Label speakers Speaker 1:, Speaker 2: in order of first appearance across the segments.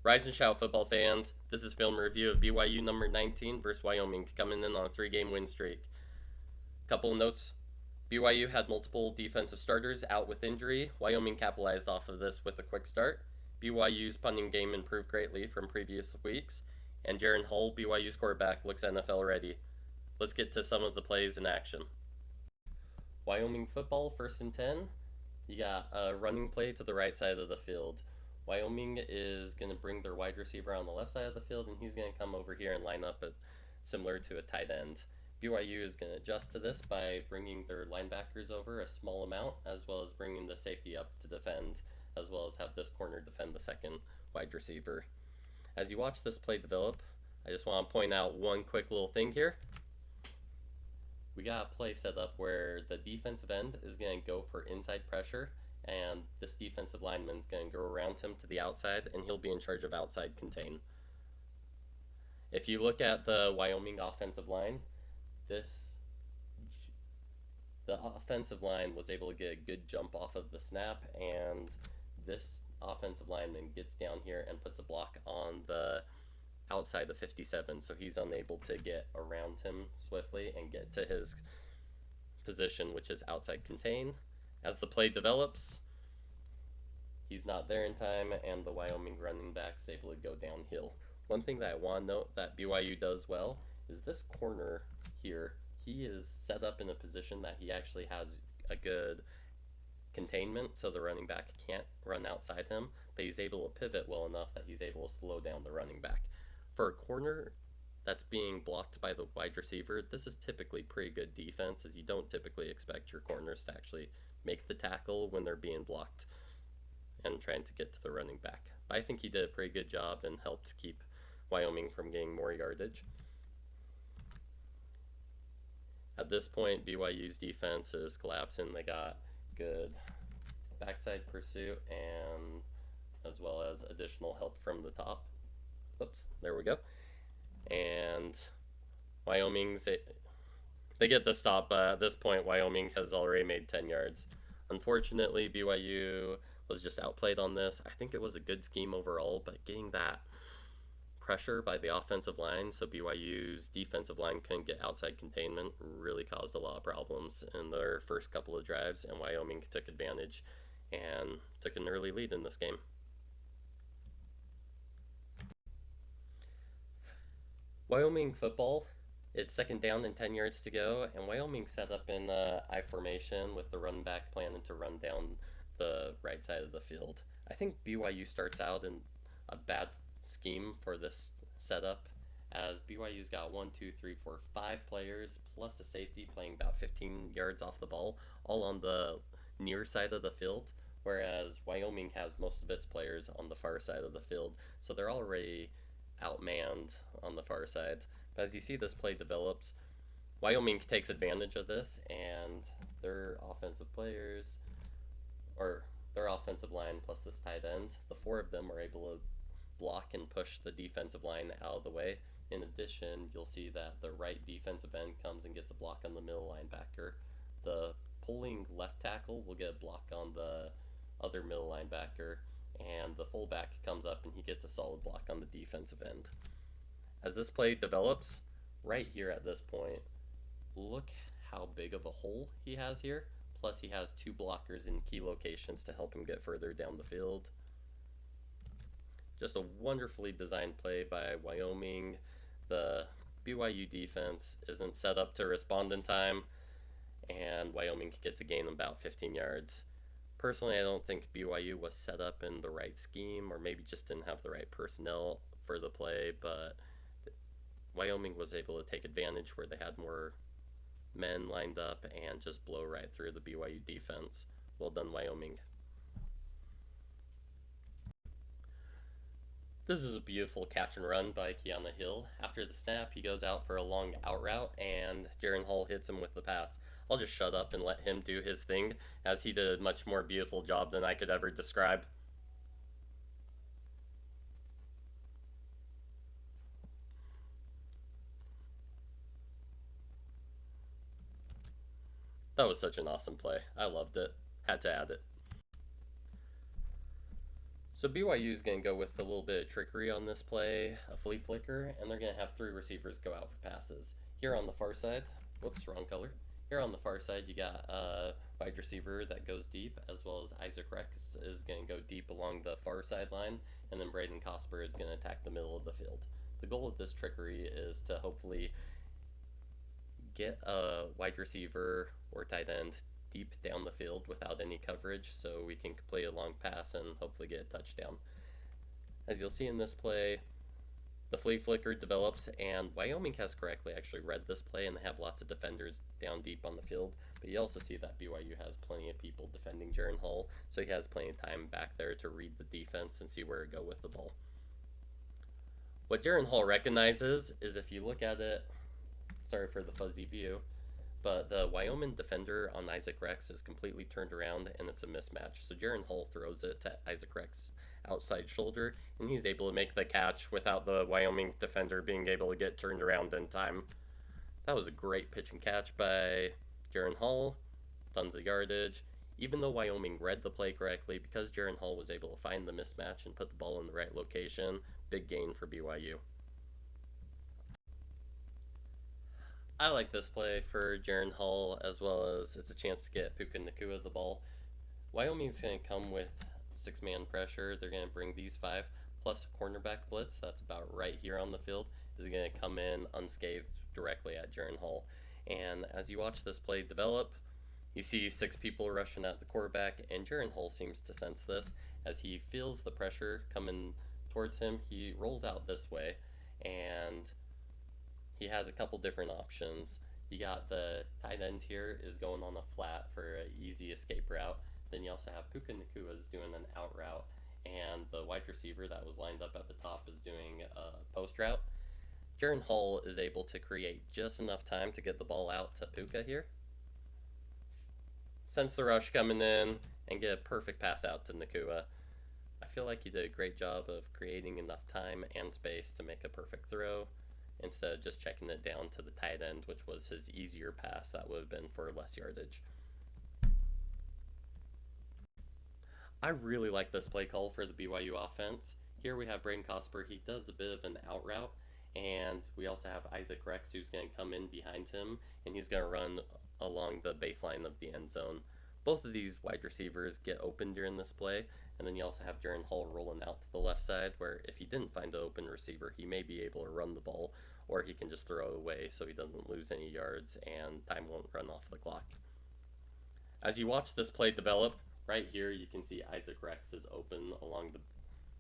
Speaker 1: Rise and shout, football fans. This is film review of BYU number 19 versus Wyoming, coming in on a 3-game win streak. Couple of notes. BYU had multiple defensive starters out with injury. Wyoming capitalized off of this with a quick start. BYU's punting game improved greatly from previous weeks, and Jaren Hall, BYU's quarterback, looks NFL ready. Let's get to some of the plays in action. Wyoming football, 1st and 10. You got a running play to the right side of the field. Wyoming is going to bring their wide receiver on the left side of the field, and he's going to come over here and line up similar to a tight end. BYU is going to adjust to this by bringing their linebackers over a small amount, as well as bringing the safety up to defend, as well as have this corner defend the second wide receiver. As you watch this play develop, I just want to point out one quick little thing here. We got a play set up where the defensive end is going to go for inside pressure, and this defensive lineman is going to go around him to the outside, and he'll be in charge of outside contain. If you look at the Wyoming offensive line, the offensive line was able to get a good jump off of the snap, and this offensive lineman gets down here and puts a block on the outside of 57, so he's unable to get around him swiftly and get to his position, which is outside contain. As the play develops, he's not there in time, and the Wyoming running back is able to go downhill. One thing that I want to note that BYU does well is this corner here. He is set up in a position that he actually has a good containment, so the running back can't run outside him, but he's able to pivot well enough that he's able to slow down the running back. For a corner that's being blocked by the wide receiver, this is typically pretty good defense, as you don't typically expect your corners to actually make the tackle when they're being blocked and trying to get to the running back. But I think he did a pretty good job and helped keep Wyoming from getting more yardage. At this point, BYU's defense is collapsing. They got good backside pursuit and as well as additional help from the top. Oops, there we go. And they get the stop, but at this point Wyoming has already made 10 yards. Unfortunately, BYU was just outplayed on this. I think it was a good scheme overall, but getting that pressure by the offensive line so BYU's defensive line couldn't get outside containment really caused a lot of problems in their first couple of drives, and Wyoming took advantage and took an early lead in this game. Wyoming football, it's 2nd down and 10 yards to go, and Wyoming set up in I formation with the run back planning to run down the right side of the field. I think BYU starts out in a bad scheme for this setup, as BYU's got 5 players plus a safety playing about 15 yards off the ball, all on the near side of the field, whereas Wyoming has most of its players on the far side of the field, so they're already outmanned on the far side. But as you see this play develops, Wyoming takes advantage of this, and their offensive players, or their offensive line plus this tight end, the 4 of them are able to block and push the defensive line out of the way. In addition, you'll see that the right defensive end comes and gets a block on the middle linebacker. The pulling left tackle will get a block on the other middle linebacker, and the fullback comes up and he gets a solid block on the defensive end. As this play develops, right here at this point, look how big of a hole he has here. Plus he has 2 blockers in key locations to help him get further down the field. Just a wonderfully designed play by Wyoming. The BYU defense isn't set up to respond in time, and Wyoming gets a gain of about 15 yards. Personally, I don't think BYU was set up in the right scheme, or maybe just didn't have the right personnel for the play, but Wyoming was able to take advantage where they had more men lined up and just blow right through the BYU defense. Well done, Wyoming. This is a beautiful catch and run by Keanu Hill. After the snap, he goes out for a long out route, and Jaren Hall hits him with the pass. I'll just shut up and let him do his thing, as he did a much more beautiful job than I could ever describe. That was such an awesome play. I loved it. Had to add it. So BYU is going to go with a little bit of trickery on this play, a flea flicker, and they're going to have three receivers go out for passes. Here on the far side, whoops, wrong color. Here on the far side, you got a wide receiver that goes deep, as well as Isaac Rex is going to go deep along the far sideline, and then Braden Cosper is going to attack the middle of the field. The goal of this trickery is to hopefully get a wide receiver or tight end deep down the field without any coverage so we can play a long pass and hopefully get a touchdown. As you'll see in this play, the flea flicker develops, and Wyoming has correctly actually read this play, and they have lots of defenders down deep on the field. But you also see that BYU has plenty of people defending Jaren Hall, so he has plenty of time back there to read the defense and see where to go with the ball. What Jaren Hall recognizes is, if you look at it, sorry for the fuzzy view, but the Wyoming defender on Isaac Rex is completely turned around and it's a mismatch. So Jaren Hall throws it to Isaac Rex outside shoulder, and he's able to make the catch without the Wyoming defender being able to get turned around in time. That was a great pitch and catch by Jaren Hall. Tons of yardage. Even though Wyoming read the play correctly, because Jaren Hall was able to find the mismatch and put the ball in the right location, big gain for BYU. I like this play for Jaren Hall, as well as it's a chance to get Puka Nacua the ball. Wyoming's going to come with six-man pressure. They're going to bring these five, plus a cornerback blitz. That's about right here on the field. Is going to come in unscathed directly at Jaren Hall. And as you watch this play develop, you see six people rushing at the quarterback, and Jaren Hall seems to sense this. As he feels the pressure coming towards him, he rolls out this way, and he has a couple different options. You got the tight end here is going on a flat for an easy escape route. Then you also have Puka Nacua is doing an out route, and the wide receiver that was lined up at the top is doing a post route. Jaren Hall is able to create just enough time to get the ball out to Puka here, sense the rush coming in, and get a perfect pass out to Nacua. I feel like he did a great job of creating enough time and space to make a perfect throw, instead of just checking it down to the tight end, which was his easier pass that would have been for less yardage. I really like this play call for the BYU offense. Here we have Braden Cosper. He does a bit of an out route, and we also have Isaac Rex, who's going to come in behind him, and he's going to run along the baseline of the end zone. Both of these wide receivers get open during this play, and then you also have Jaren Hall rolling out to the left side, where if he didn't find an open receiver, he may be able to run the ball, or he can just throw it away so he doesn't lose any yards and time won't run off the clock. As you watch this play develop, right here you can see Isaac Rex is open along the,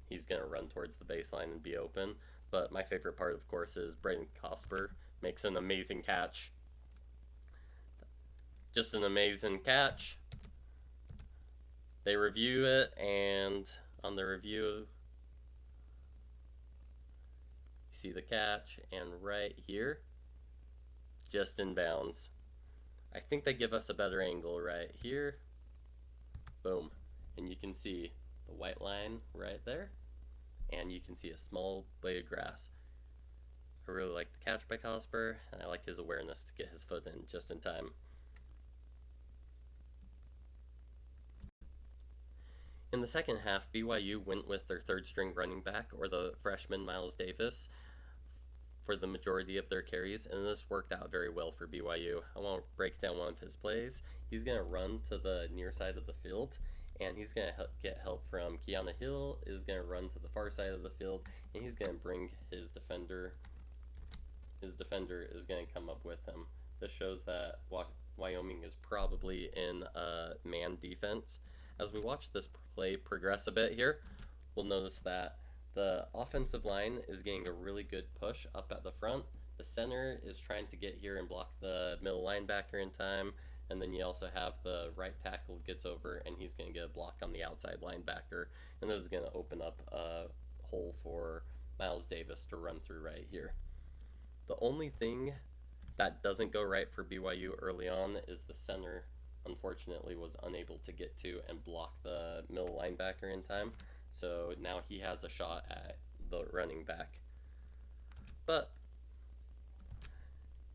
Speaker 1: he's going to run towards the baseline and be open. But my favorite part, of course, is Braden Cosper makes an amazing catch. Just an amazing catch. They review it, and on the review, you see the catch, and right here, just in bounds. I think they give us a better angle right here. Boom. And you can see the white line right there, and you can see a small blade of grass. I really like the catch by Cosper, and I like his awareness to get his foot in just in time. In the second half, BYU went with their third string running back, or the freshman Miles Davis, for the majority of their carries, and this worked out very well for BYU. I want to break down one of his plays. He's going to run to the near side of the field, and he's going to get help from Keanu Hill, is going to run to the far side of the field, and he's going to bring his defender. His defender is going to come up with him. This shows that Wyoming is probably in a man defense. As we watch this play progress a bit here, we'll notice that the offensive line is getting a really good push up at the front. The center is trying to get here and block the middle linebacker in time. And then you also have the right tackle gets over, and he's going to get a block on the outside linebacker. And this is going to open up a hole for Miles Davis to run through right here. The only thing that doesn't go right for BYU early on is the center, unfortunately, was unable to get to and block the middle linebacker in time. So now he has a shot at the running back. But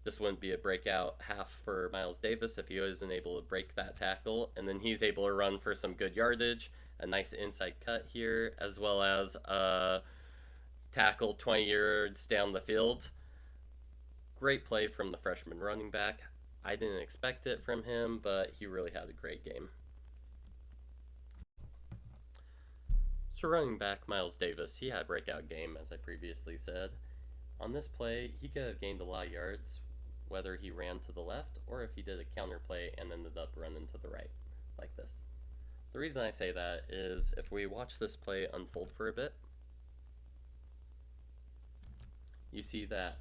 Speaker 1: this wouldn't be a breakout half for Miles Davis if he wasn't able to break that tackle. And then he's able to run for some good yardage a nice inside cut here, as well as a tackle 20 yards down the field. Great play from the freshman running back. I didn't expect it from him, but he really had a great game. So running back Miles Davis, he had a breakout game, as I previously said. On this play, he could have gained a lot of yards, whether he ran to the left or if he did a counter play and ended up running to the right, like this. The reason I say that is if we watch this play unfold for a bit, you see that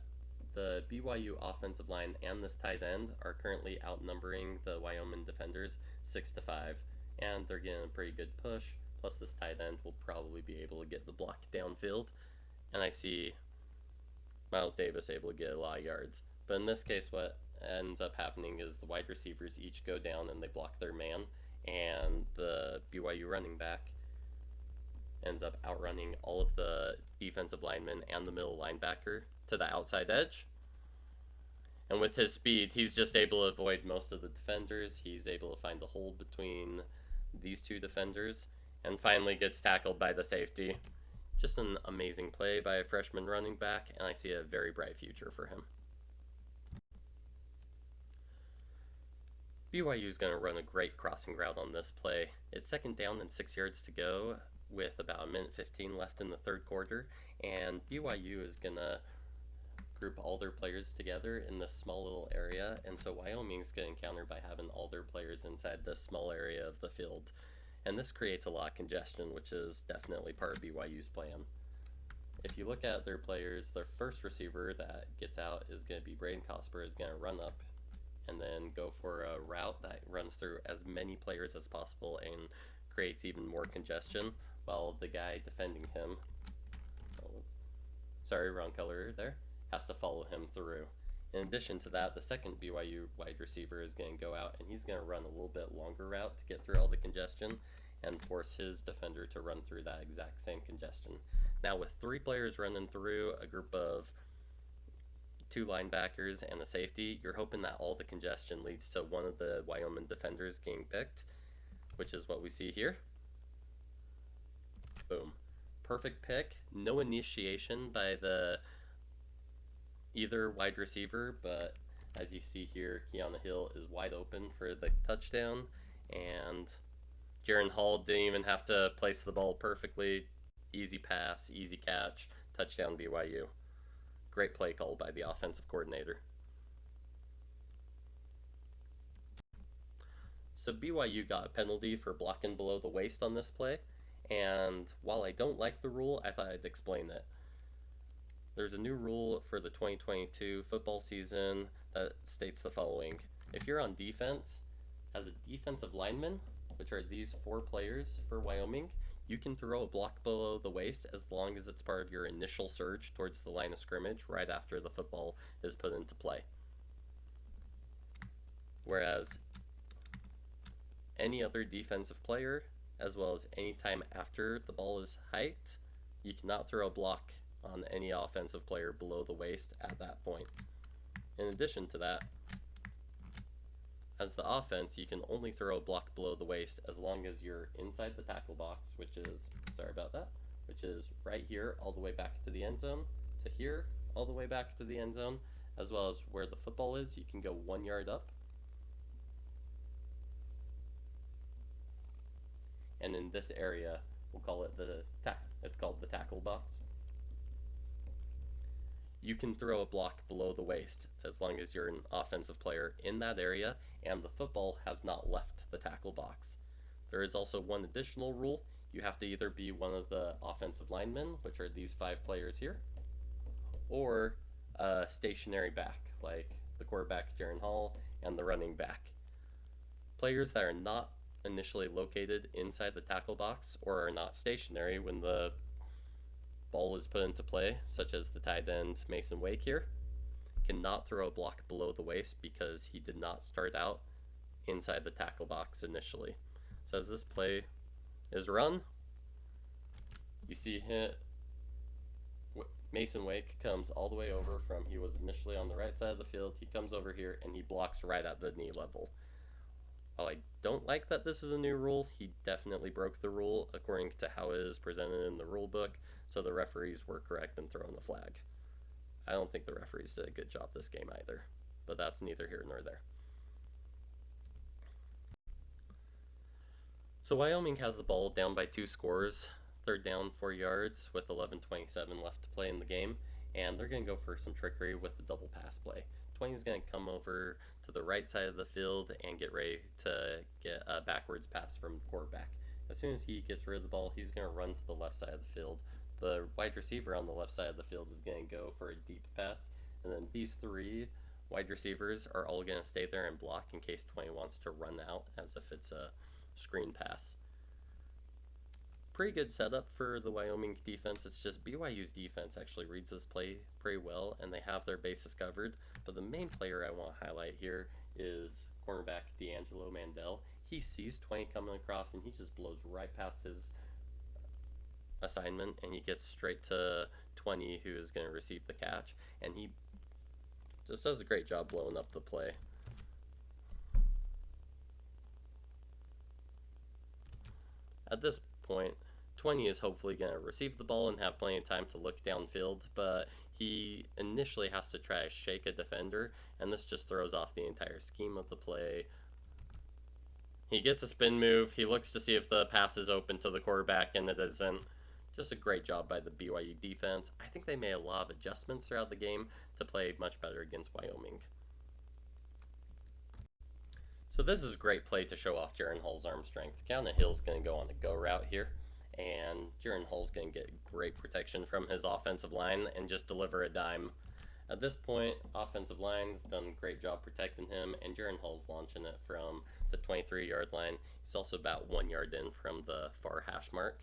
Speaker 1: the BYU offensive line and this tight end are currently outnumbering the Wyoming defenders 6-5, and they're getting a pretty good push. Plus, this tight end will probably be able to get the block downfield, and I see Miles Davis able to get a lot of yards. But in this case, what ends up happening is the wide receivers each go down and they block their man, and the BYU running back ends up outrunning all of the defensive linemen and the middle linebacker to the outside edge. And with his speed, he's just able to avoid most of the defenders. He's able to find a hole between these two defenders and finally gets tackled by the safety. Just an amazing play by a freshman running back, and I see a very bright future for him. BYU is going to run a great crossing route on this play. It's second down and 6 yards to go with about a minute 15 left in the third quarter, and BYU is going to group all their players together in this small little area, and so Wyoming's getting countered by having all their players inside this small area of the field. And this creates a lot of congestion, which is definitely part of BYU's plan. If you look at their players, their first receiver that gets out is going to be Braden Cosper, is going to run up and then go for a route that runs through as many players as possible and creates even more congestion, while the guy defending him, wrong color there, has to follow him through. In addition to that, the second BYU wide receiver is going to go out and he's going to run a little bit longer route to get through all the congestion and force his defender to run through that exact same congestion. Now with 3 players running through a group of 2 linebackers and a safety, you're hoping that all the congestion leads to one of the Wyoming defenders getting picked, which is what we see here. Boom. Perfect pick. No initiation by either wide receiver, but as you see here, Keanu Hill is wide open for the touchdown, and Jaren Hall didn't even have to place the ball perfectly. Easy pass, easy catch, touchdown BYU. Great play call by the offensive coordinator. So BYU got a penalty for blocking below the waist on this play, and while I don't like the rule, I thought I'd explain it. There's a new rule for the 2022 football season that states the following. If you're on defense, as a defensive lineman, which are these 4 players for Wyoming, you can throw a block below the waist as long as it's part of your initial surge towards the line of scrimmage right after the football is put into play. Whereas any other defensive player, as well as any time after the ball is hiked, you cannot throw a block on any offensive player below the waist at that point. In addition to that, as the offense, you can only throw a block below the waist as long as you're inside the tackle box, which is, which is right here all the way back to the end zone, to here all the way back to the end zone, as well as where the football is, you can go 1 yard up. And in this area, we'll call it it's called the tackle box. You can throw a block below the waist as long as you're an offensive player in that area and the football has not left the tackle box. There is also one additional rule. You have to either be one of the offensive linemen, which are these 5 players here, or a stationary back, like the quarterback Jaren Hall and the running back. Players that are not initially located inside the tackle box or are not stationary when the ball is put into play, such as the tight end Mason Wake here, cannot throw a block below the waist because he did not start out inside the tackle box initially. So as this play is run, you see Mason Wake comes all the way over from, he was initially on the right side of the field, he comes over here and he blocks right at the knee level. While I don't like that this is a new rule, he definitely broke the rule according to how it is presented in the rule book, so the referees were correct in throwing the flag. I don't think the referees did a good job this game either, but that's neither here nor there. So Wyoming has the ball down by 2 scores, third down 4 yards with 11:27 left to play in the game, and they're going to go for some trickery with the double pass play. 20 is going to come over to the right side of the field and get ready to get a backwards pass from the quarterback. As soon as he gets rid of the ball, he's going to run to the left side of the field. The wide receiver on the left side of the field is going to go for a deep pass, and then these three wide receivers are all going to stay there and block in case 20 wants to run out as if it's a screen pass. Pretty good setup for the Wyoming defense. It's just BYU's defense actually reads this play pretty well, and they have their bases covered. But the main player I want to highlight here is cornerback D'Angelo Mandel. He sees 20 coming across, and he just blows right past his assignment, and he gets straight to 20, who is going to receive the catch. And he just does a great job blowing up the play. At this point, 20 is hopefully going to receive the ball and have plenty of time to look downfield, but he initially has to try to shake a defender, and this just throws off the entire scheme of the play. He gets a spin move, he looks to see if the pass is open to the quarterback, and it isn't. Just a great job by the BYU defense. I think they made a lot of adjustments throughout the game to play much better against Wyoming. So this is a great play to show off Jaren Hall's arm strength. Keanu Hill's going to go on a go route here, and Jaren Hall's going to get great protection from his offensive line and just deliver a dime. At this point, offensive line's done a great job protecting him, and Jaren Hall's launching it from the 23-yard line. He's also about 1 yard in from the far hash mark.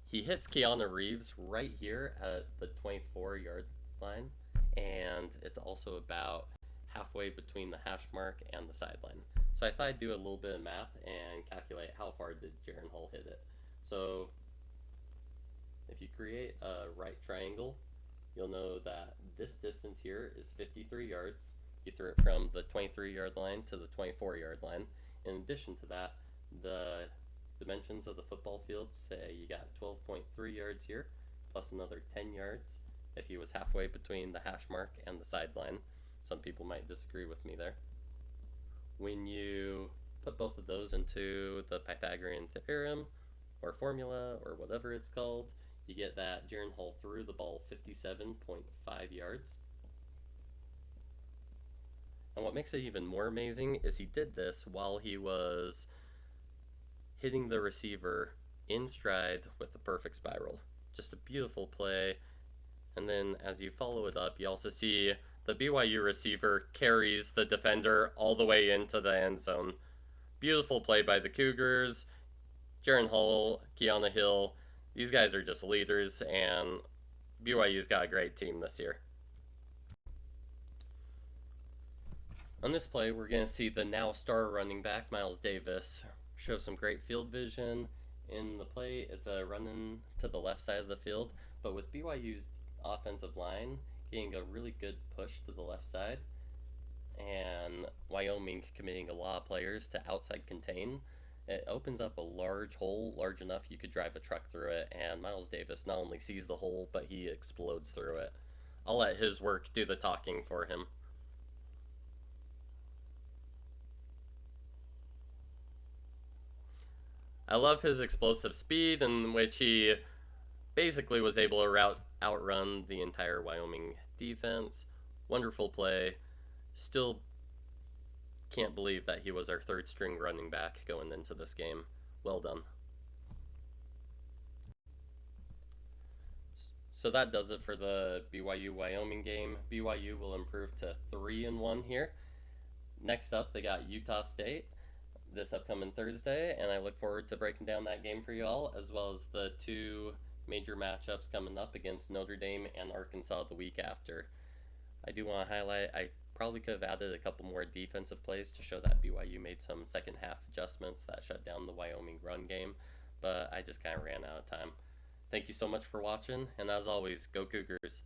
Speaker 1: He hits Keanu Reeves right here at the 24-yard line, and it's also about halfway between the hash mark and the sideline. So I thought I'd do a little bit of math and calculate how far did Jaren Hall hit it. So if you create a right triangle, you'll know that this distance here is 53 yards. You threw it from the 23-yard line to the 24-yard line. In addition to that, the dimensions of the football field say you got 12.3 yards here, plus another 10 yards if he was halfway between the hash mark and the sideline. Some people might disagree with me there. When you put both of those into the Pythagorean theorem or formula or whatever it's called, you get that Jaren Hall threw the ball 57.5 yards. And what makes it even more amazing is he did this while he was hitting the receiver in stride with the perfect spiral. Just a beautiful play. And then as you follow it up, you also see the BYU receiver carries the defender all the way into the end zone. Beautiful play by the Cougars. Jaren Hall, Keanu Hill, these guys are just leaders, and BYU's got a great team this year. On this play, we're going to see the now star running back, Miles Davis, show some great field vision. In the play, it's a running to the left side of the field, but with BYU's offensive line getting a really good push to the left side, and Wyoming committing a lot of players to outside contain, it opens up a large hole, large enough you could drive a truck through it, and Miles Davis not only sees the hole, but he explodes through it. I'll let his work do the talking for him. I love his explosive speed, in which he basically was able to outrun the entire Wyoming defense. Wonderful play. Still can't believe that he was our third string running back going into this game. Well done. So that does it for the BYU Wyoming game. BYU will improve to 3-1 here. Next up, they got Utah State this upcoming Thursday, and I look forward to breaking down that game for you all, as well as the two major matchups coming up against Notre Dame and Arkansas the week after. I do want to highlight, I probably could have added a couple more defensive plays to show that BYU made some second half adjustments that shut down the Wyoming run game, but I just kind of ran out of time. Thank you so much for watching, and as always, go Cougars.